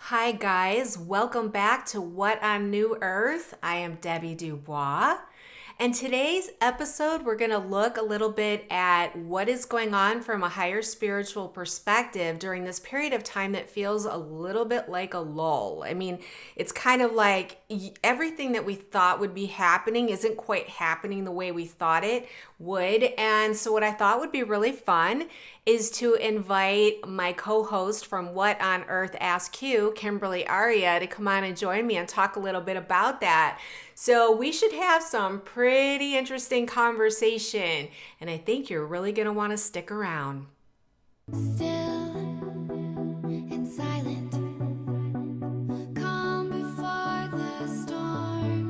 Hi, guys. Welcome back to What on New Earth. I am Debbie Dubois. And today's episode, we're going to look a little bit at what is going on from a higher spiritual perspective during this period of time that feels a little bit like a lull. I mean, it's kind of like everything that we thought would be happening isn't quite happening the way we thought it would. And so, what I thought would be really fun is to invite my co-host from What on Earth Ask You, Kimberley Aria, to come on and join me and talk a little bit about that. So we should have some pretty interesting conversation, and I think you're really going to want to stick around. Still and silent, calm before the storm,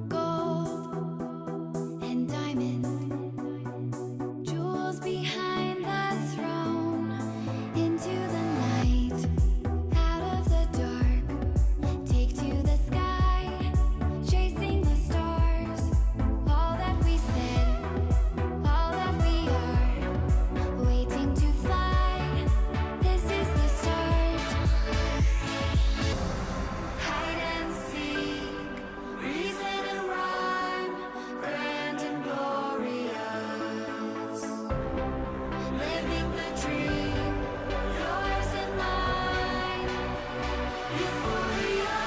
gold and diamond, jewels behind the throne, into the night, out of the dark, take to the sky, chasing the stars, all that we said, all that we are. Waiting to fly, this is the start. Hide and seek, reason and rhyme, grand and glorious. Living the dream, yours and mine, euphoria.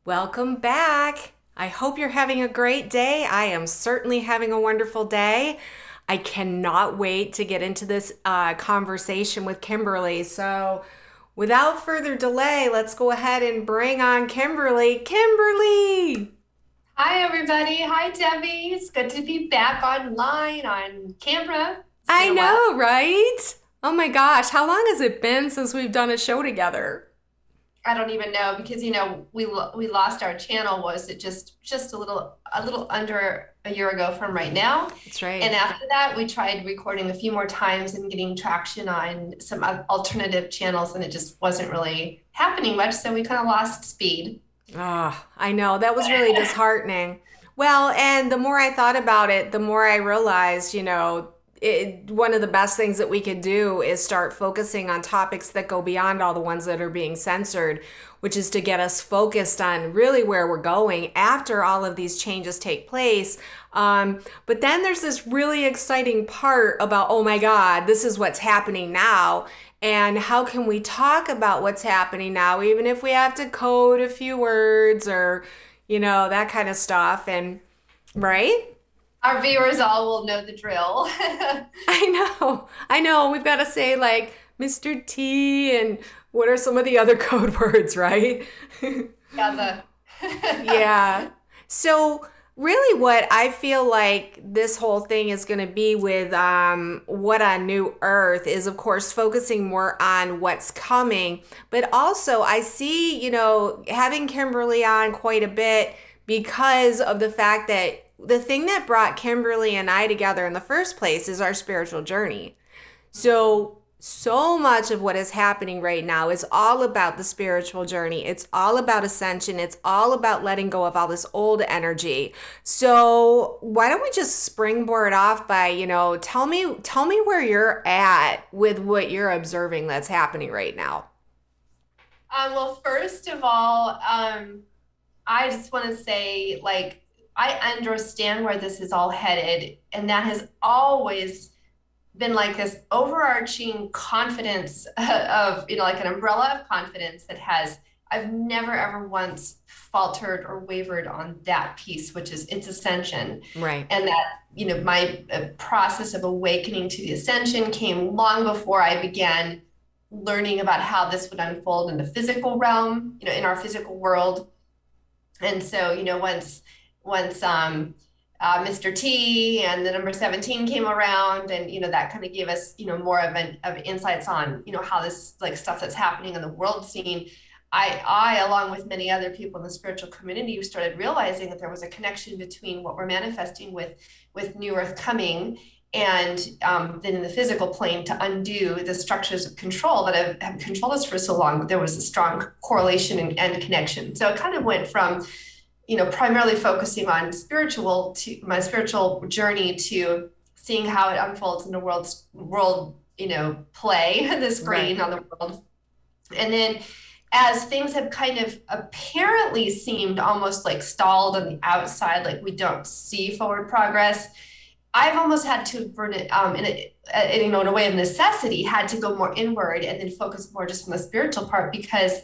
Welcome back. I hope you're having a great day. I am certainly having a wonderful day. I cannot wait to get into this conversation with Kimberly. So, without further delay, let's go ahead and bring on Kimberly. Kimberly! Hi, everybody. Hi, Debbie. It's good to be back online on camera. It's I been a while. know, right? Oh my gosh, how long has it been since we've done a show together? I don't even know because we lost our channel. Was it just a little under a year ago from right now? That's right. And after that, we tried recording a few more times and getting traction on some alternative channels, and it just wasn't really happening much. So we kind of lost speed. Ah, I know. That was really disheartening. Well, and the more I thought about it, the more I realized, one of the best things that we could do is start focusing on topics that go beyond all the ones that are being censored, which is to get us focused on really where we're going after all of these changes take place. But then there's this really exciting part about, oh my God, this is what's happening now. And how can we talk about what's happening now, even if we have to code a few words or, that kind of stuff. And right? Our viewers all will know the drill. I know. We've got to say like Mr. T and what are some of the other code words, right? Yeah, Yeah. So really what I feel like this whole thing is going to be with What on New Earth is, of course, focusing more on what's coming. But also I see, having Kimberly on quite a bit because of the fact that the thing that brought Kimberly and I together in the first place is our spiritual journey. So much of what is happening right now is all about the spiritual journey. It's all about ascension. It's all about letting go of all this old energy. So why don't we just springboard off by, tell me where you're at with what you're observing that's happening right now. well, first of all, I just want to say, like, I understand where this is all headed, and that has always been like this overarching confidence of, like an umbrella of confidence that has, I've never ever once faltered or wavered on that piece, which is its ascension. Right. And that, my process of awakening to the ascension came long before I began learning about how this would unfold in the physical realm, in our physical world. And so, once Mr. T and the number 17 came around, and that kind of gave us more of insights on how this like stuff that's happening in the world scene. I along with many other people in the spiritual community started realizing that there was a connection between what we're manifesting with New Earth coming and then in the physical plane to undo the structures of control that have controlled us for so long. There was a strong correlation and connection. So it kind of went from, primarily focusing on spiritual to my spiritual journey to seeing how it unfolds in the world, play the screen Right. on the world. And then as things have kind of apparently seemed almost like stalled on the outside, like we don't see forward progress, I've almost had to burn it in a way of necessity, had to go more inward and then focus more just on the spiritual part, because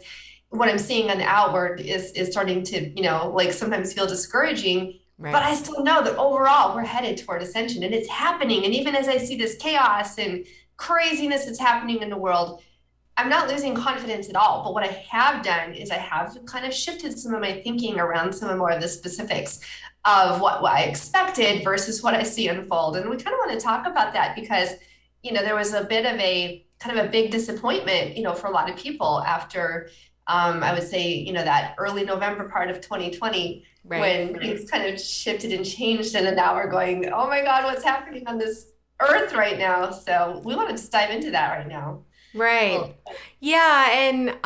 what I'm seeing on the outward is starting to, like sometimes feel discouraging. But Right. I still know that overall we're headed toward ascension and it's happening. And even as I see this chaos and craziness that's happening in the world, I'm not losing confidence at all. But what I have done is I have kind of shifted some of my thinking around some of more of the specifics of what I expected versus what I see unfold. And we kind of want to talk about that because, there was a bit of a kind of a big disappointment, for a lot of people after, I would say, that early November part of 2020, Right. when things kind of shifted and changed. And then now we're going, oh my God, what's happening on this earth right now? So we want to just dive into that right now. Right. Well, Yeah, and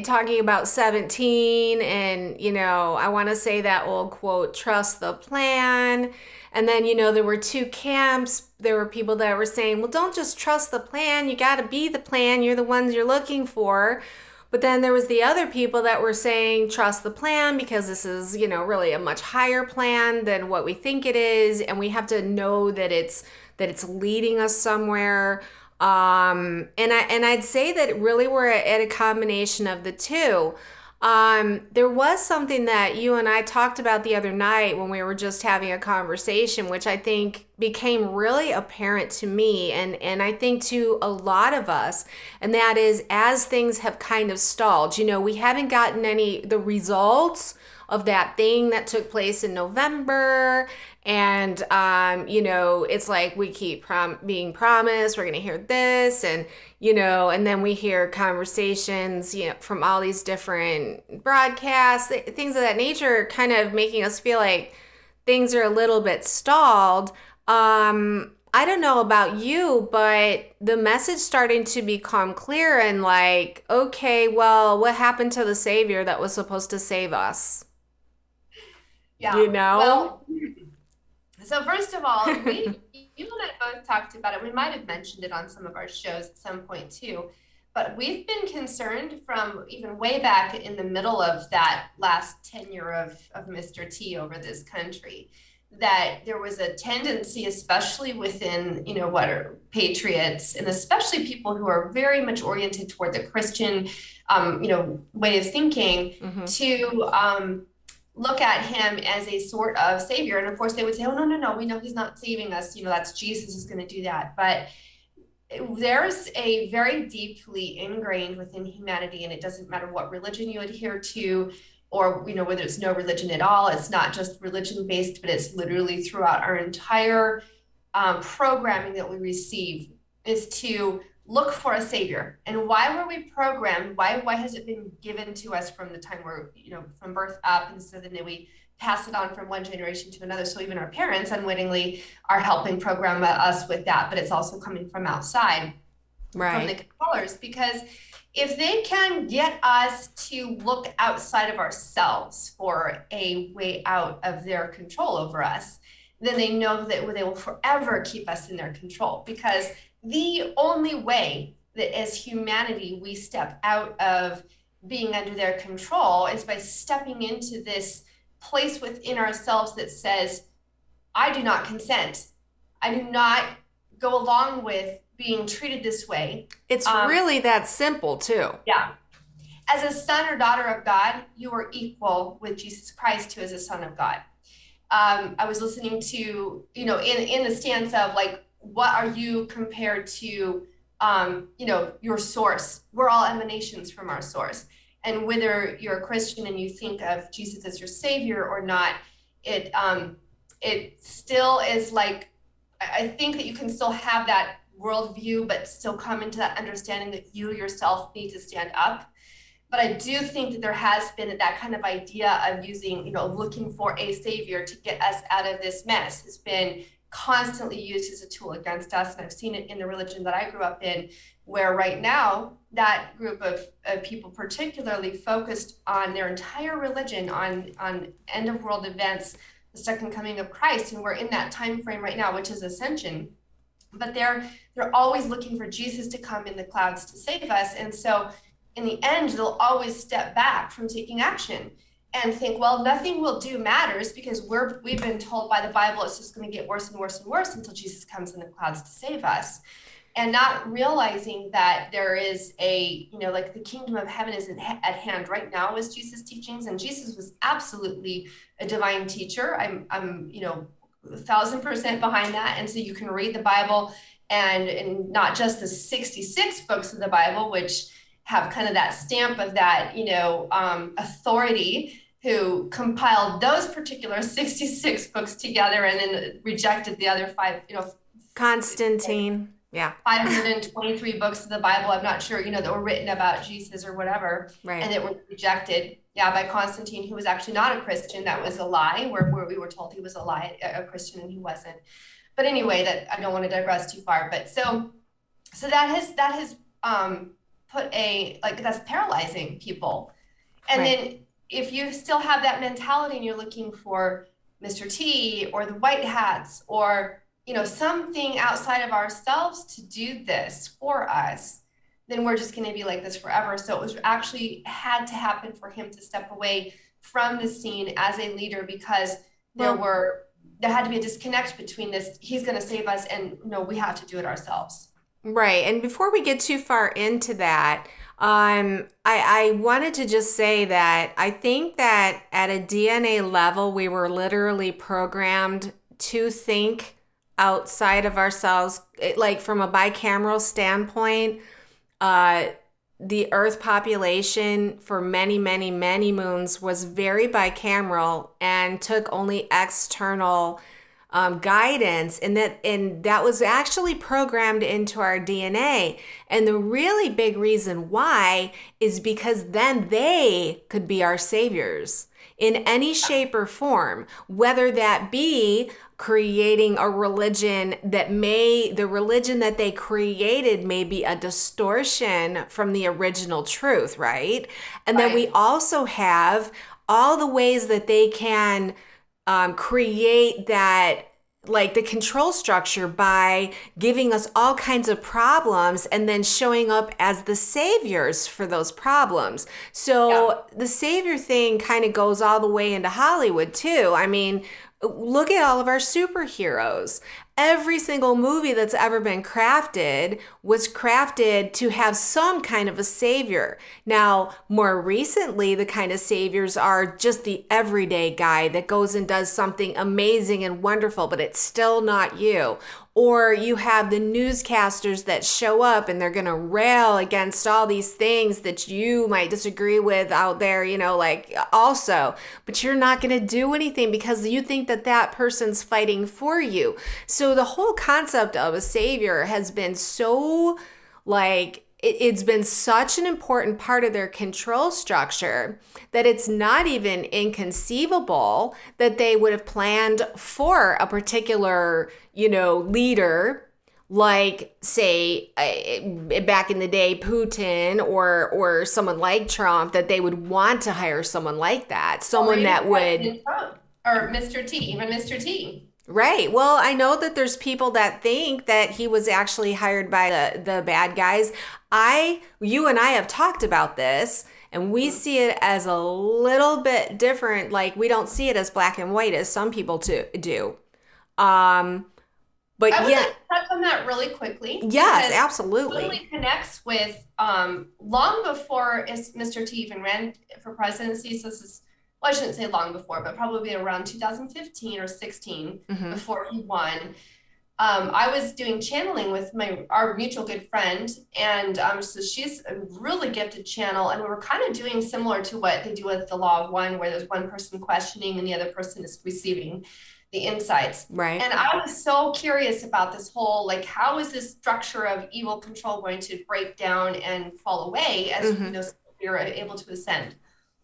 talking about 17 and I want to say that old quote, trust the plan. And then, there were two camps. There were people that were saying, well, don't just trust the plan. You got to be the plan. You're the ones you're looking for. But then there was the other people that were saying, trust the plan because this is, really a much higher plan than what we think it is. And we have to know that it's leading us somewhere. And I'd say that really we're at a combination of the two. There was something that you and I talked about the other night when we were just having a conversation, which I think became really apparent to me and I think to a lot of us, and that is as things have kind of stalled, we haven't gotten the results of that thing that took place in November. And, it's like we keep being promised we're going to hear this. And then we hear conversations, from all these different broadcasts, things of that nature, kind of making us feel like things are a little bit stalled. I don't know about you, but the message starting to become clear and like, okay, well, what happened to the Savior that was supposed to save us? You yeah. know? Well, so first of all, you and I both talked about it. We might have mentioned it on some of our shows at some point too, but we've been concerned from even way back in the middle of that last tenure of Mr. T over this country, that there was a tendency, especially within, what are patriots, and especially people who are very much oriented toward the Christian, way of thinking, Mm-hmm. to look at him as a sort of savior. And of course, they would say, oh, no, no, no, we know he's not saving us. That's Jesus is going to do that. But there's a very deeply ingrained within humanity, and it doesn't matter what religion you adhere to, or whether it's no religion at all. It's not just religion based, but it's literally throughout our entire programming that we receive, is to look for a savior. And why were we programmed? Why has it been given to us from the time we're, from birth up? And so then we pass it on from one generation to another. So even our parents unwittingly are helping program us with that, but it's also coming from outside, from the Right. controllers, because if they can get us to look outside of ourselves for a way out of their control over us, then they know that they will forever keep us in their control. Because the only way that as humanity we step out of being under their control is by stepping into this place within ourselves that says, I do not consent. I do not go along with being treated this way. It's Um, really that simple, too. yeah. As a son or daughter of God, you are equal with Jesus Christ, who is a son of God. I was listening to, in the stance of like, what are you compared to, your source? We're all emanations from our source. And whether you're a Christian and you think of Jesus as your savior or not, it still is like, I think that you can still have that worldview, but still come into that understanding that you yourself need to stand up. But I do think that there has been that kind of idea of using, looking for a savior to get us out of this mess has been constantly used as a tool against us. And I've seen it in the religion that I grew up in, where right now that group of people particularly focused on their entire religion on end of world events, the second coming of Christ. And we're in that time frame right now, which is ascension. But they're always looking for Jesus to come in the clouds to save us. And so in the end, they'll always step back from taking action and think, well, nothing we'll do matters because we've been told by the Bible it's just going to get worse and worse and worse until Jesus comes in the clouds to save us. And not realizing that there is like the kingdom of heaven is at hand right now is Jesus' teachings. And Jesus was absolutely a divine teacher. I'm 1,000% behind that. And so you can read the Bible and not just the 66 books of the Bible, which have kind of that stamp of that, authority who compiled those particular 66 books together and then rejected the other five, Constantine. Yeah. 523 books of the Bible. I'm not sure, that were written about Jesus or whatever, Right. and that were rejected. Yeah, by Constantine, who was actually not a Christian. That was a lie, where we were told he was a Christian, and he wasn't. But anyway, that I don't want to digress too far. But so that has put that's paralyzing people. And Right. then if you still have that mentality and you're looking for Mr. T or the white hats or something outside of ourselves to do this for us, then we're just going to be like this forever. So it was actually had to happen for him to step away from the scene as a leader because there had to be a disconnect between this, he's going to save us, and no, we have to do it ourselves. Right. And before we get too far into that, I wanted to just say that I think that at a DNA level, we were literally programmed to think outside of ourselves. Like from a bicameral standpoint, the Earth population for many, many, many moons was very bicameral and took only external guidance, and that was actually programmed into our DNA. And the really big reason why is because then they could be our saviors in any shape or form, whether that be creating a religion the religion that they created may be a distortion from the original truth, right? And then we also have all the ways that they can create that, like the control structure, by giving us all kinds of problems and then showing up as the saviors for those problems. So the savior thing kind of goes all the way into Hollywood too. I mean, look at all of our superheroes. Every single movie that's ever been crafted was crafted to have some kind of a savior. Now, more recently, the kind of saviors are just the everyday guy that goes and does something amazing and wonderful, but it's still not you. Or you have the newscasters that show up and they're going to rail against all these things that you might disagree with out there, also, but you're not going to do anything because you think that that person's fighting for you. So the whole concept of a savior has been so it's been such an important part of their control structure that it's not even inconceivable that they would have planned for a particular, leader, like say back in the day, Putin or someone like Trump, that they would want to hire someone like that, someone that would, or Mr. T, even Mr. T. Right. Well, I know that there's people that think that he was actually hired by the bad guys. You and I have talked about this, and we see it as a little bit different. Like, we don't see it as black and white as some people do. But I would yeah, like to touch on that really quickly. yes, Because it absolutely. really connects with long before Mr. T even ran for presidency. So this is, well, I shouldn't say long before, but probably around 2015 or 16 Mhm. before he won. I was doing channeling with our mutual good friend, and so she's a really gifted channel, and we were kind of doing similar to what they do with the Law of One, where there's one person questioning and the other person is receiving the insights. Right. And I was so curious about this whole, how is this structure of evil control going to break down and fall away as Mhm. we are able to ascend?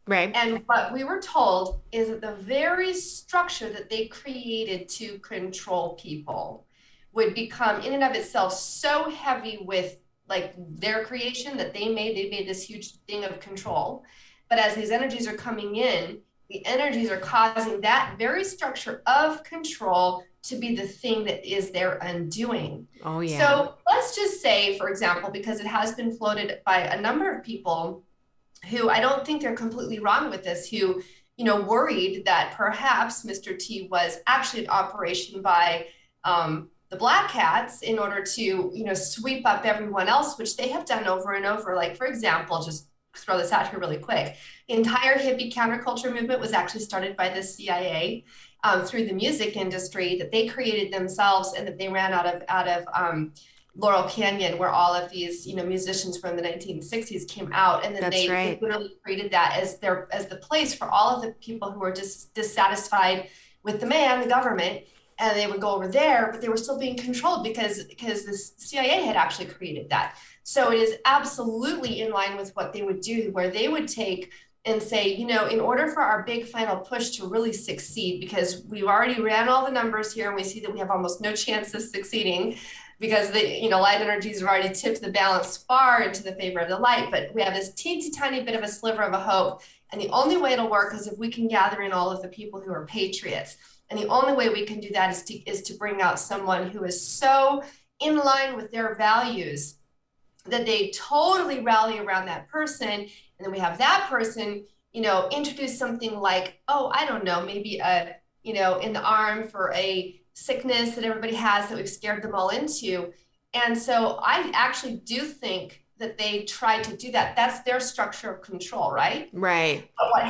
Right. And what we were told is that the very structure that they created to control people would become in and of itself so heavy with like their creation that they made this huge thing of control. But as these energies are coming in, the energies are causing that very structure of control to be the thing that is their undoing. Oh, yeah. So let's just say, for example, because it has been floated by a number of people who I don't think they're completely wrong with this, who, worried that perhaps Mr. T was actually an operation by the Black Hats in order to, sweep up everyone else, which they have done over and over. Like, for example, just throw this out here really quick. The entire hippie counterculture movement was actually started by the CIA through the music industry that they created themselves and that they ran out of Laurel Canyon, where all of these, musicians from the 1960s came out, and then That's they right. literally created that as the place for all of the people who were just dissatisfied with the man, the government, and they would go over there, but they were still being controlled because the CIA had actually created that. So it is absolutely in line with what they would do, where they would take and say, in order for our big final push to really succeed, because we've already ran all the numbers here and we see that we have almost no chance of succeeding because the light energies have already tipped the balance far into the favor of the light, but we have this teensy tiny bit of a sliver of a hope, and the only way it'll work is if we can gather in all of the people who are patriots, and the only way we can do that is to bring out someone who is so in line with their values that they totally rally around that person, and then we have that person introduce something like, oh, I don't know, maybe in the arm for a sickness that everybody has that we've scared them all into. And so I actually do think that they tried to do that. That's their structure of control, right? Right. But what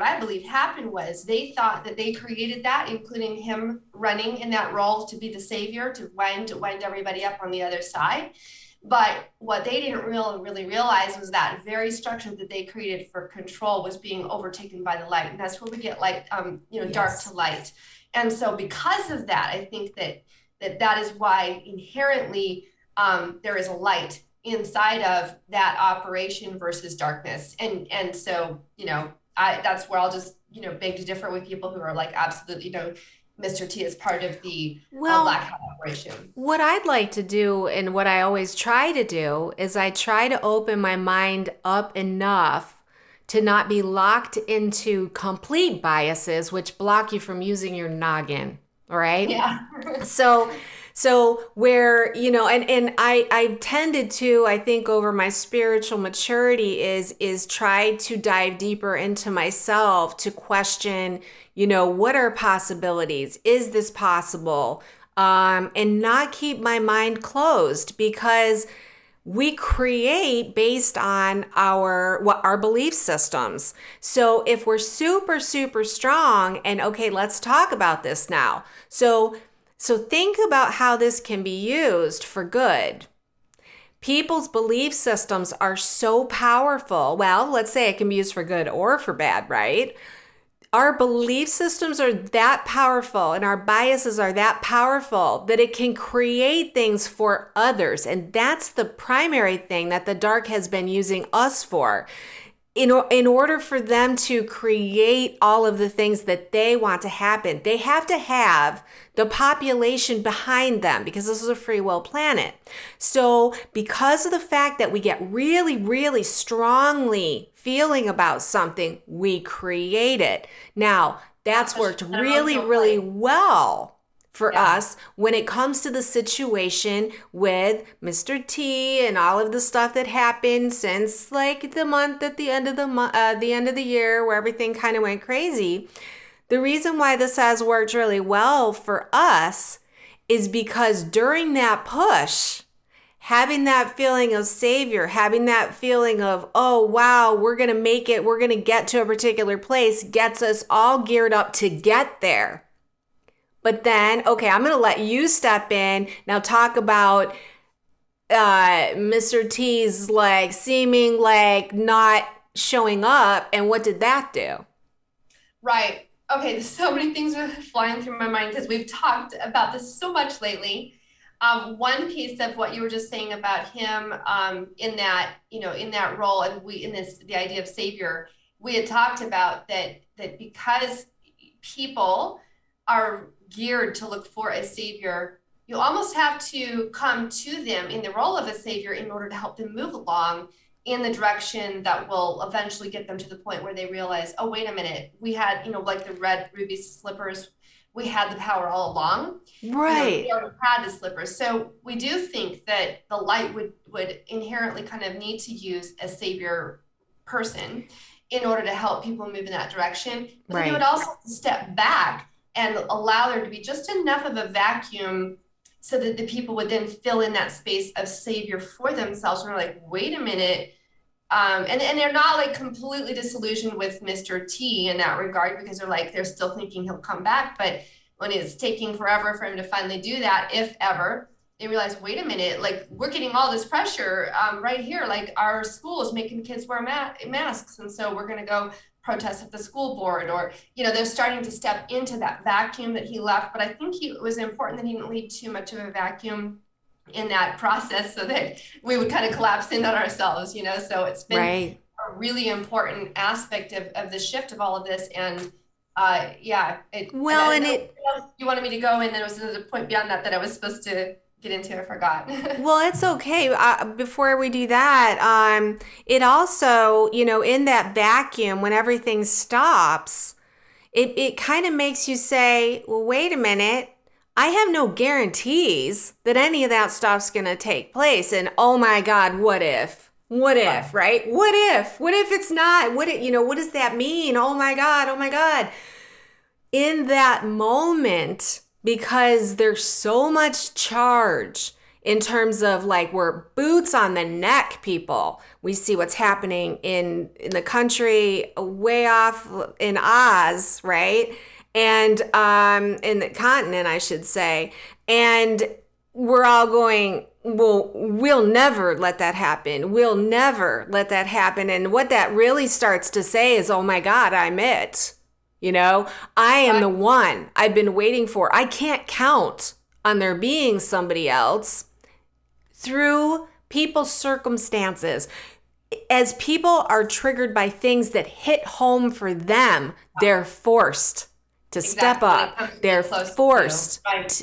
I believe happened was they thought that they created that, including him running in that role to be the savior, to wind everybody up on the other side. But what they didn't really realize was that very structure that they created for control was being overtaken by the light. And that's where we get like, dark Yes. to light. And so because of that, I think that is why inherently there is a light inside of that operation versus darkness. And so, that's where I'll just, beg to differ with people who are like, absolutely, Mr. T is part of the Black Well, Hat operation. what I'd like to do, and what I always try to do, is I try to open my mind up enough to not be locked into complete biases, which block you from using your noggin. All right. Yeah. So, where, and I've tended to, I think over my spiritual maturity is try to dive deeper into myself to question, what are possibilities? Is this possible? And not keep my mind closed, because we create based on our belief systems. So if we're super super strong, and okay, let's talk about this now. So think about how this can be used for good. People's belief systems are so powerful. Well, let's say it can be used for good or for bad, right? Our belief systems are that powerful and our biases are that powerful that it can create things for others. And that's the primary thing that the dark has been using us for. In order for them to create all of the things that they want to happen, they have to have the population behind them, because this is a free will planet. So because of the fact that we get really, really strongly feeling about something, we create it. Now, that's worked An really, emotional really play. well for Yeah. us when it comes to the situation with Mr. T and all of the stuff that happened since like the month at the end of the end of the year, where everything kind of went crazy. The reason why this has worked really well for us is because during that push, having that feeling of savior, having that feeling of, oh, wow, we're going to make it, we're going to get to a particular place, gets us all geared up to get there. But then, okay, I'm going to let you step in. Now talk about Mr. T's like seeming like not showing up, and what did that do? Right. Okay, there's so many things are flying through my mind because we've talked about this so much lately. One piece of what you were just saying about him in that role, and the idea of savior, we had talked about that because people are geared to look for a savior, you almost have to come to them in the role of a savior in order to help them move along in the direction that will eventually get them to the point where they realize, oh, wait a minute, we had, like the red ruby slippers, we had the power all along. We Right. already had the slippers. So we do think that the light would inherently kind of need to use a savior person in order to help people move in that direction. But then you would Right. also have to step back and allow there to be just enough of a vacuum so that the people would then fill in that space of savior for themselves. And we're like, wait a minute. And they're not like completely disillusioned with Mr. T in that regard, because they're still thinking he'll come back. But when it's taking forever for him to finally do that, if ever, they realize, wait a minute, like we're getting all this pressure right here. Like our school is making kids wear masks. And so we're going to go protest at the school board, or, they're starting to step into that vacuum that he left. But I think it was important that he didn't leave too much of a vacuum in that process so that we would kind of collapse in on ourselves, so it's been Right. a really important aspect of the shift of all of this. And yeah, Well, and it you wanted me to go, and then there was another point beyond that I was supposed to get into. I forgot. Well, it's okay. Before we do that, it also, in that vacuum, when everything stops, it kind of makes you say, well, wait a minute. I have no guarantees that any of that stuff's going to take place. And oh my God, what if? What if, right? What if? What if it's not? What does that mean? Oh my God, oh my God. In that moment, because there's so much charge in terms of like we're boots on the neck people. We see what's happening in the country way off in Oz, right? And in the continent, I should say. And we're all going, well, we'll never let that happen. We'll never let that happen. And what that really starts to say is, oh my God, I'm it. I am the one I've been waiting for. I can't count on there being somebody else. Through people's circumstances, as people are triggered by things that hit home for them, they're forced to step up. They're forced. Right.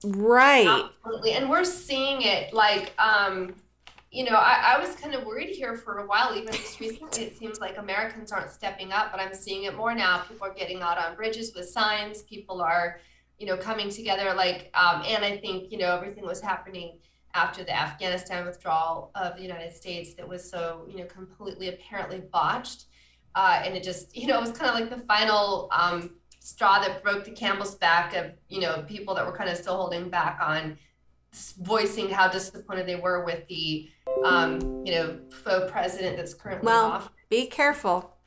Right. Absolutely. And we're seeing it like, I was kind of worried here for a while. Even just recently, it seems like Americans aren't stepping up, but I'm seeing it more now. People are getting out on bridges with signs. People are, coming together. Like, and I think, everything was happening after the Afghanistan withdrawal of the United States that was so, completely apparently botched. And it just, it was kind of like the final straw that broke the camel's back of, people that were kind of still holding back on voicing how disappointed they were with the, faux president that's currently in Well, office. be careful.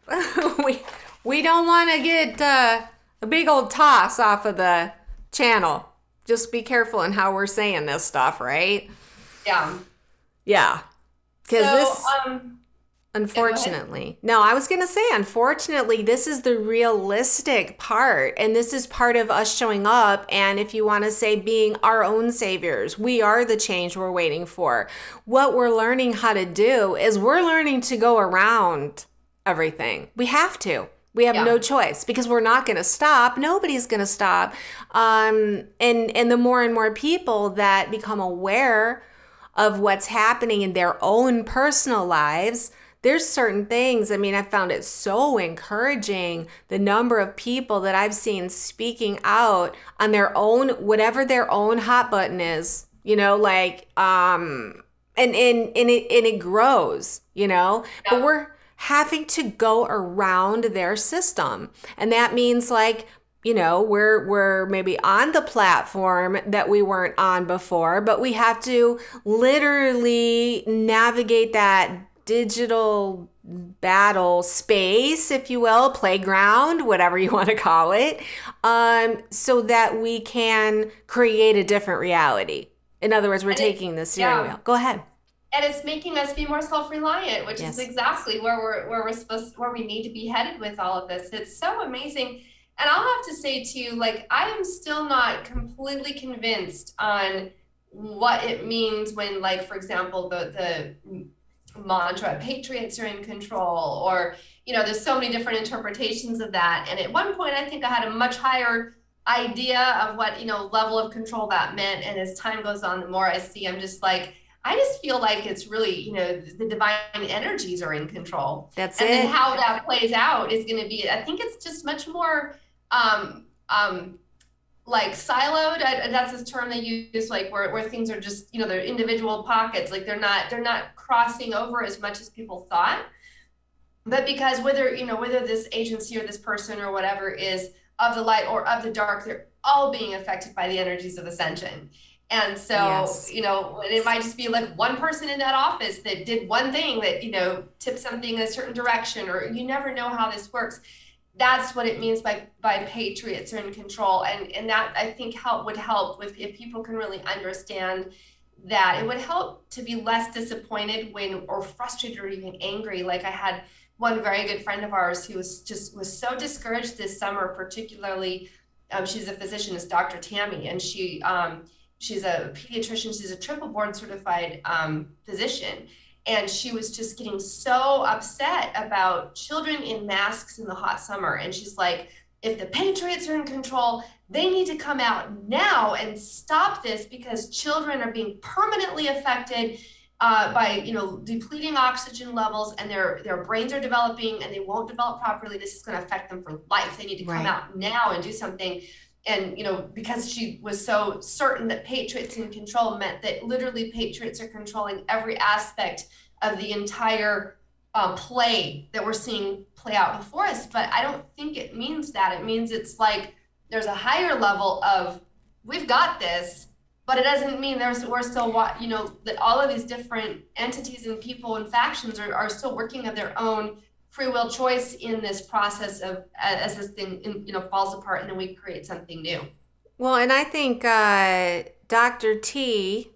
we don't want to get a big old toss off of the channel. Just be careful in how we're saying this stuff, right? Yeah. Yeah. Because So, this, unfortunately, no, I was going to say, unfortunately, this is the realistic part. And this is part of us showing up. And if you want to say being our own saviors, we are the change we're waiting for. What we're learning how to do is we're learning to go around everything. We have to. We have no choice because we're not going to stop. Nobody's going to stop. And the more and more people that become aware of what's happening in their own personal lives, there's certain things. I mean, I found it so encouraging, the number of people that I've seen speaking out on their own, whatever their own hot button is, and it grows, but we're having to go around their system. And that means we're maybe on the platform that we weren't on before, but we have to literally navigate that digital battle space, if you will, playground, whatever you want to call it, so that we can create a different reality. In other words, we're taking the steering wheel. Go ahead. And it's making us be more self-reliant, which Yes. is exactly where we need to be headed with all of this. It's so amazing. And I'll have to say too, I am still not completely convinced on what it means when, for example, the mantra, patriots are in control, or, there's so many different interpretations of that. And at one point, I think I had a much higher idea of what, level of control that meant. And as time goes on, the more I see, I'm just like, I just feel like it's really, the divine energies are in control. That's And then it. how that plays out is going to be, I think it's just much more, um, um, like siloed. That's this term they use, like where things are just, they're individual pockets. Like they're not crossing over as much as people thought. But because whether this agency or this person or whatever is of the light or of the dark, they're all being affected by the energies of ascension. And so, Yes. it might just be like one person in that office that did one thing that, tipped something in a certain direction, or you never know how this works. That's what it means by patriots are in control. And that, I think, would help with, if people can really understand that. It would help to be less disappointed or frustrated or even angry. Like I had one very good friend of ours who was so discouraged this summer, particularly. She's a physician, is Dr. Tammy, and she's a pediatrician. She's a triple board certified physician. And she was just getting so upset about children in masks in the hot summer. And she's like, if the patriots are in control, they need to come out now and stop this, because children are being permanently affected by depleting oxygen levels, and their brains are developing and they won't develop properly. This is going to affect them for life. They need to come out now and do something. And because she was so certain that patriots in control meant that literally patriots are controlling every aspect of the entire play that we're seeing play out before us. But I don't think it means that. It means it's like there's a higher level of, we've got this, but it doesn't mean we're still that all of these different entities and people and factions are still working of their own free will choice in this process of, as this thing falls apart, and then we create something new. Well, and I think Dr. T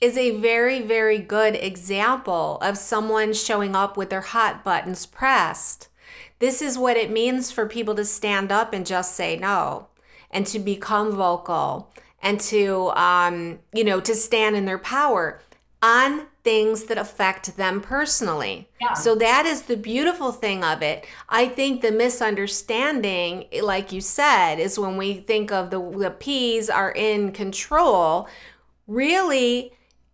is a very, very good example of someone showing up with their hot buttons pressed. This is what it means for people to stand up and just say no, and to become vocal, and to to stand in their power on things that affect them personally. Yeah. So that is the beautiful thing of it. I think the misunderstanding, like you said, is when we think of the P's are in control. Really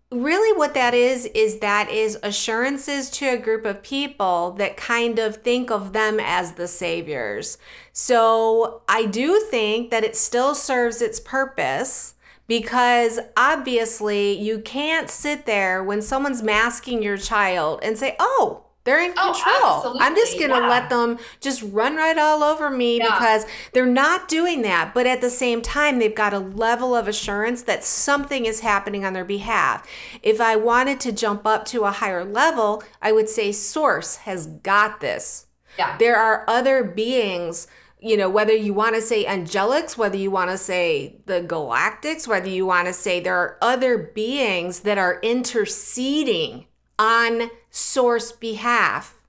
what that is assurances to a group of people that kind of think of them as the saviors. So I do think that it still serves its purpose, because obviously you can't sit there when someone's masking your child and say, oh, they're in control. I'm just going to let them just run right all over me, because they're not doing that. But at the same time, they've got a level of assurance that something is happening on their behalf. If I wanted to jump up to a higher level, I would say Source has got this. Yeah. There are other beings, whether you want to say angelics, whether you want to say the galactics, whether you want to say there are other beings that are interceding on Source behalf.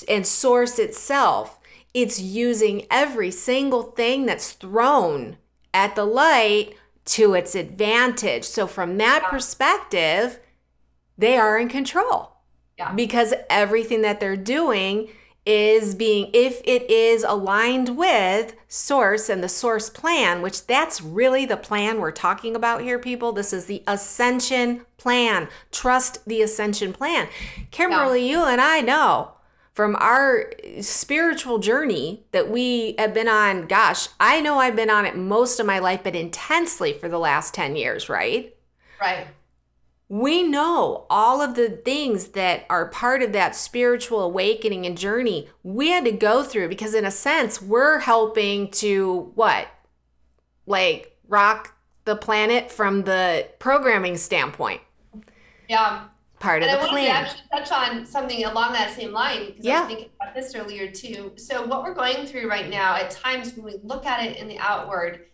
And Source itself, it's using every single thing that's thrown at the light to its advantage. So from that perspective, they are in control. Yeah. Because everything that they're doing is if it is aligned with Source and the Source plan, which that's really the plan we're talking about here, people. This is the Ascension plan. Trust the Ascension plan. Kimberly, you and I know from our spiritual journey that we have been on, gosh, I know I've been on it most of my life, but intensely for the last 10 years, right? Right. We know all of the things that are part of that spiritual awakening and journey we had to go through, because in a sense, we're helping to rock the planet from the programming standpoint. Yeah. Part of the plan. And I wanted to actually touch on something along that same line, because I was thinking about this earlier too. So what we're going through right now, at times when we look at it in the outward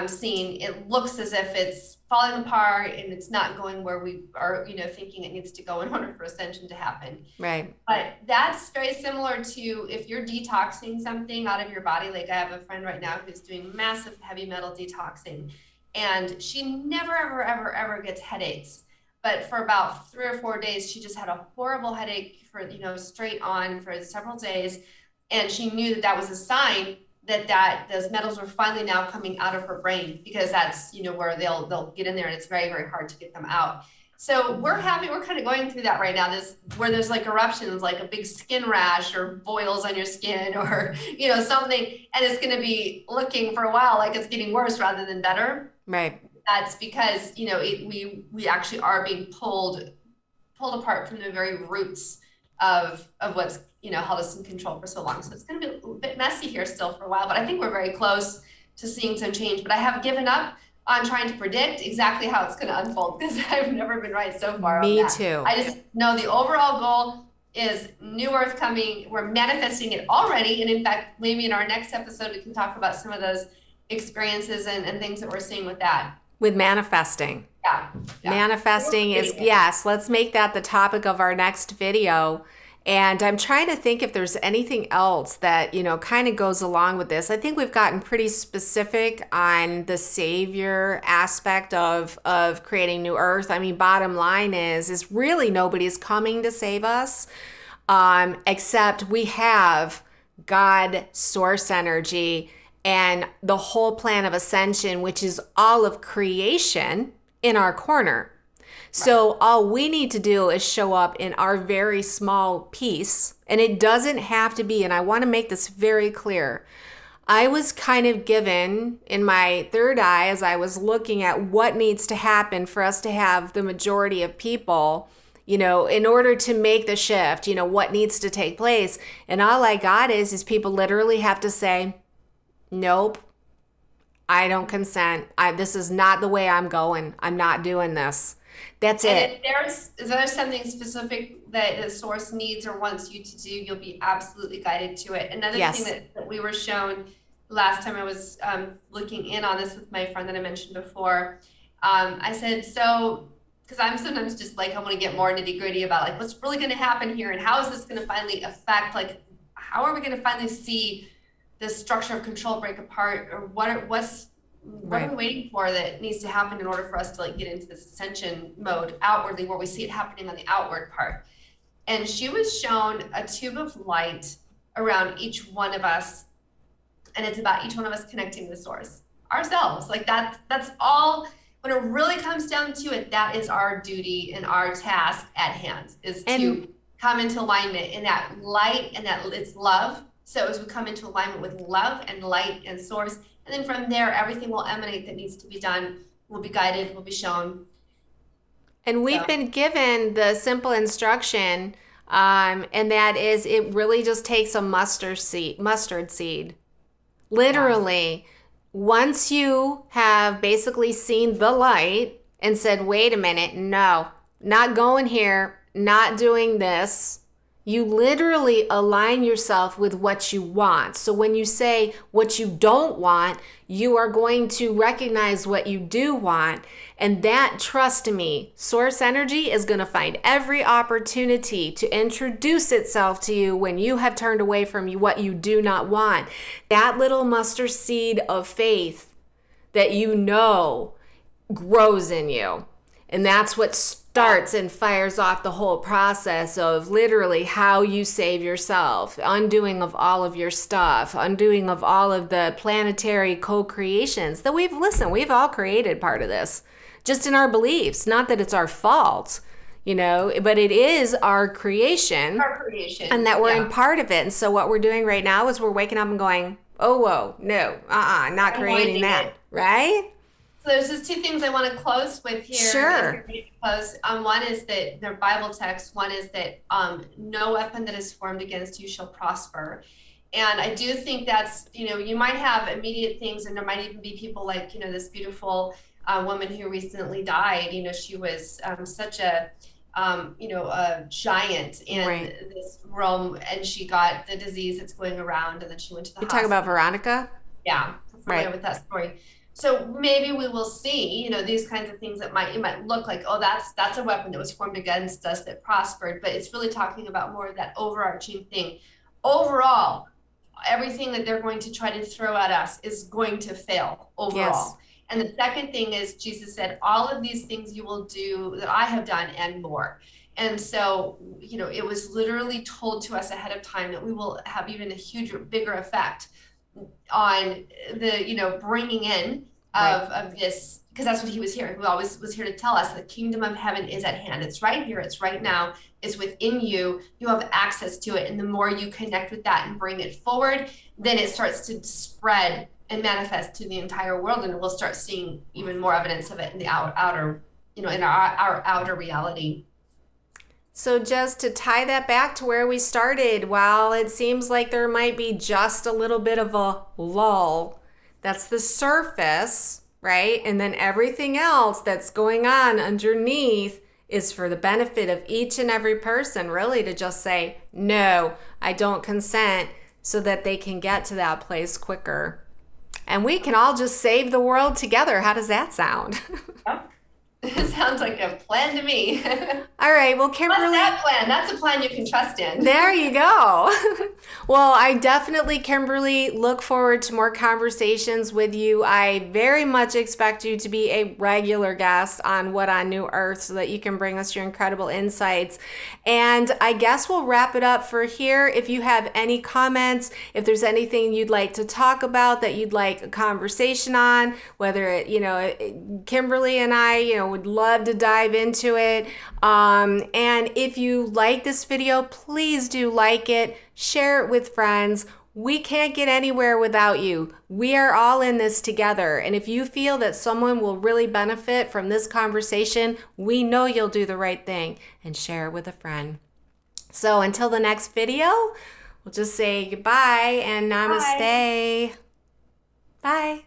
scene, it looks as if it's falling apart and it's not going where we are, thinking it needs to go in order for ascension to happen. Right. But that's very similar to if you're detoxing something out of your body. Like I have a friend right now who's doing massive heavy metal detoxing, and she never, ever, ever, ever gets headaches. but for about 3 or 4 days, she just had a horrible headache for, straight on for several days. And she knew that that was a sign that those metals were finally now coming out of her brain, because that's, where they'll get in there, and it's very, very hard to get them out. So we're kind of going through that right now, where there's like eruptions, like a big skin rash or boils on your skin, or, something, and it's going to be looking for a while like it's getting worse rather than better. Right. That's because, we actually are being pulled apart from the very roots of what's, held us in control for so long. So it's going to be a bit messy here still for a while, but I think we're very close to seeing some change. But I have given up on trying to predict exactly how it's going to unfold, because I've never been right so far. Me on that. too. I just know the overall goal is new earth coming. We're manifesting it already. And in fact, maybe in our next episode, we can talk about some of those experiences and things that we're seeing with that. With manifesting. Yeah. Manifesting is, yes, let's make that the topic of our next video. And I'm trying to think if there's anything else that, kind of goes along with this. I think we've gotten pretty specific on the savior aspect of creating new earth. I mean, bottom line is really nobody's coming to save us, except we have God, source energy, and the whole plan of ascension, which is all of creation, in our corner. So all we need to do is show up in our very small piece. And it doesn't have to be, and I want to make this very clear. I was kind of given in my third eye as I was looking at what needs to happen for us to have the majority of people, in order to make the shift, what needs to take place. And all I got is people literally have to say, nope, I don't consent. This is not the way I'm going. I'm not doing this. That's it. If there's something specific that the source needs or wants you to do, you'll be absolutely guided to it. Another thing that we were shown last time I was looking in on this with my friend that I mentioned before, I said, so, because I'm sometimes just like, I want to get more nitty gritty about like what's really going to happen here, and how is this going to finally affect, like, how are we going to finally see this structure of control break apart, or what are we waiting for that needs to happen in order for us to like get into this ascension mode outwardly, where we see it happening on the outward part. And she was shown a tube of light around each one of us, and it's about each one of us connecting to the source ourselves. Like that's all. When it really comes down to it, that is our duty and our task at hand, is to come into alignment in that light, and that it's love. So as we come into alignment with love and light and source, and then from there, everything will emanate that needs to be done, will be guided, will be shown. And we've been given the simple instruction, and that is, it really just takes a mustard seed. Literally, once you have basically seen the light and said, wait a minute, no, not going here, not doing this, you literally align yourself with what you want. So when you say what you don't want, you are going to recognize what you do want. And that, trust me, source energy is going to find every opportunity to introduce itself to you when you have turned away from what you do not want. That little mustard seed of faith that grows in you. And that's what starts and fires off the whole process of literally how you save yourself, undoing of all of your stuff, undoing of all of the planetary co-creations that we've all created part of this, just in our beliefs. Not that it's our fault, but it is our creation. And that we're in part of it. And so what we're doing right now is we're waking up and going, oh, whoa, no, not creating that, right? So there's just two things I want to close with here. Sure. One is that their Bible text. One is that no weapon that is formed against you shall prosper. And I do think that's, you might have immediate things, and there might even be people like, this beautiful woman who recently died. She was such a giant in this realm, and she got the disease that's going around, and then she went to the hospital. You talking about Veronica? Yeah, I'm familiar with that story. So maybe we will see, these kinds of things that it might look like, oh, that's a weapon that was formed against us that prospered, but it's really talking about more of that overarching thing. Overall, everything that they're going to try to throw at us is going to fail overall. And the second thing is Jesus said, all of these things you will do that I have done and more. And so, it was literally told to us ahead of time that we will have even a bigger effect on the, bringing in of this, because that's what he was here. He always was here to tell us the kingdom of heaven is at hand. It's right here. It's right now. It's within you. You have access to it. And the more you connect with that and bring it forward, then it starts to spread and manifest to the entire world. And we'll start seeing even more evidence of it in the outer, in our outer reality. So just to tie that back to where we started, while it seems like there might be just a little bit of a lull, that's the surface, right? And then everything else that's going on underneath is for the benefit of each and every person, really, to just say, no, I don't consent, so that they can get to that place quicker. And we can all just save the world together. How does that sound? It sounds like a plan to me. All right. Well, Kimberly. What's that plan? That's a plan you can trust in. There you go. Well, I definitely, Kimberly, look forward to more conversations with you. I very much expect you to be a regular guest on What on New Earth so that you can bring us your incredible insights. And I guess we'll wrap it up for here. If you have any comments, if there's anything you'd like to talk about that you'd like a conversation on, whether Kimberly and I, would love to dive into it. And if you like this video, please do like it, share it with friends. We can't get anywhere without you. We are all in this together. And if you feel that someone will really benefit from this conversation, we know you'll do the right thing and share it with a friend. So until the next video, we'll just say goodbye and namaste. Bye.